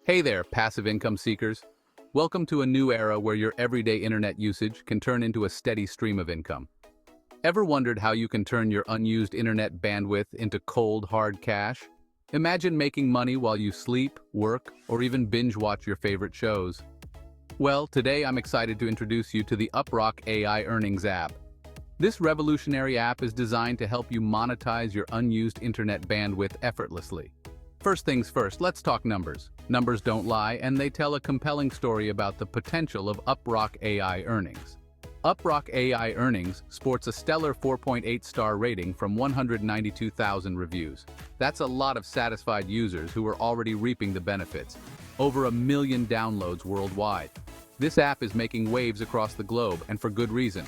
Hey there, passive income seekers. Welcome to a new era where your everyday internet usage can turn into a steady stream of income. Ever wondered how you can turn your unused internet bandwidth into cold, hard cash? Imagine making money while you sleep, work, or even binge watch your favorite shows. Well, today I'm excited to introduce you to the UpRock AI Earnings app. This revolutionary app is designed to help you monetize your unused internet bandwidth effortlessly. First things first, let's talk numbers. Numbers don't lie, and they tell a compelling story about the potential of UpRock AI Earnings. UpRock AI Earnings sports a stellar 4.8-star rating from 192,000 reviews. That's a lot of satisfied users who are already reaping the benefits. Over 1 million downloads worldwide. This app is making waves across the globe, and for good reason.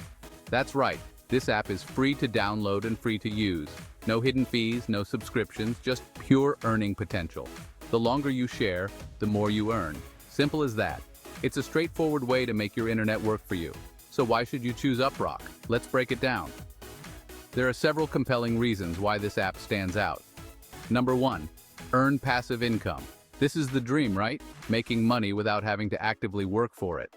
That's right, this app is free to download and free to use. No hidden fees, no subscriptions, just pure earning potential. The longer you share, the more you earn. Simple as that. It's a straightforward way to make your internet work for you. So why should you choose UpRock? Let's break it down. There are several compelling reasons why this app stands out. Number 1, earn passive income. This is the dream, right? Making money without having to actively work for it.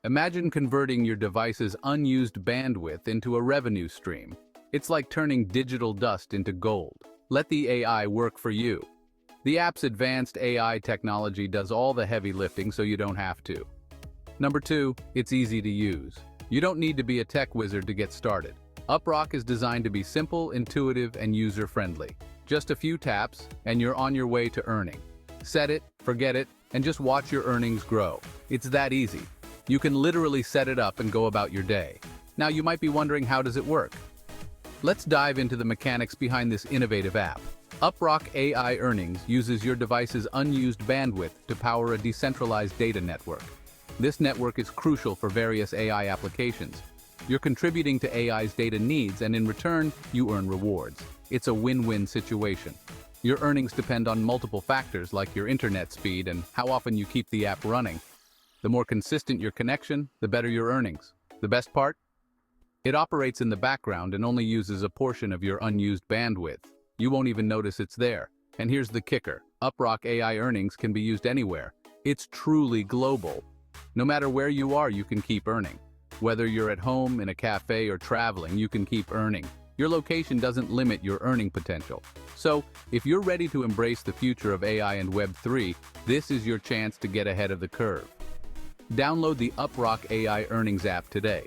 Imagine converting your device's unused bandwidth into a revenue stream. It's like turning digital dust into gold. Let the AI work for you. The app's advanced AI technology does all the heavy lifting so you don't have to. Number 2, it's easy to use. You don't need to be a tech wizard to get started. UpRock is designed to be simple, intuitive, and user-friendly. Just a few taps, and you're on your way to earning. Set it, forget it, and just watch your earnings grow. It's that easy. You can literally set it up and go about your day. Now you might be wondering, how does it work? Let's dive into the mechanics behind this innovative app. UpRock AI Earnings uses your device's unused bandwidth to power a decentralized data network. This network is crucial for various AI applications. You're contributing to AI's data needs, and in return, you earn rewards. It's a win-win situation. Your earnings depend on multiple factors like your internet speed and how often you keep the app running. The more consistent your connection, the better your earnings. The best part? It operates in the background and only uses a portion of your unused bandwidth. You won't even notice it's there. And here's the kicker. UpRock AI Earnings can be used anywhere. It's truly global. No matter where you are, you can keep earning. Whether you're at home, in a cafe, or traveling, you can keep earning. Your location doesn't limit your earning potential. So, if you're ready to embrace the future of AI and Web3, this is your chance to get ahead of the curve. Download the UpRock AI Earnings app today.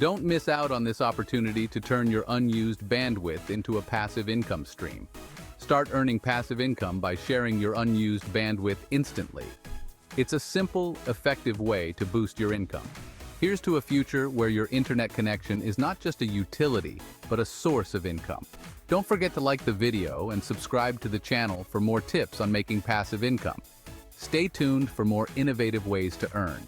Don't miss out on this opportunity to turn your unused bandwidth into a passive income stream. Start earning passive income by sharing your unused bandwidth instantly. It's a simple, effective way to boost your income. Here's to a future where your internet connection is not just a utility, but a source of income. Don't forget to like the video and subscribe to the channel for more tips on making passive income. Stay tuned for more innovative ways to earn.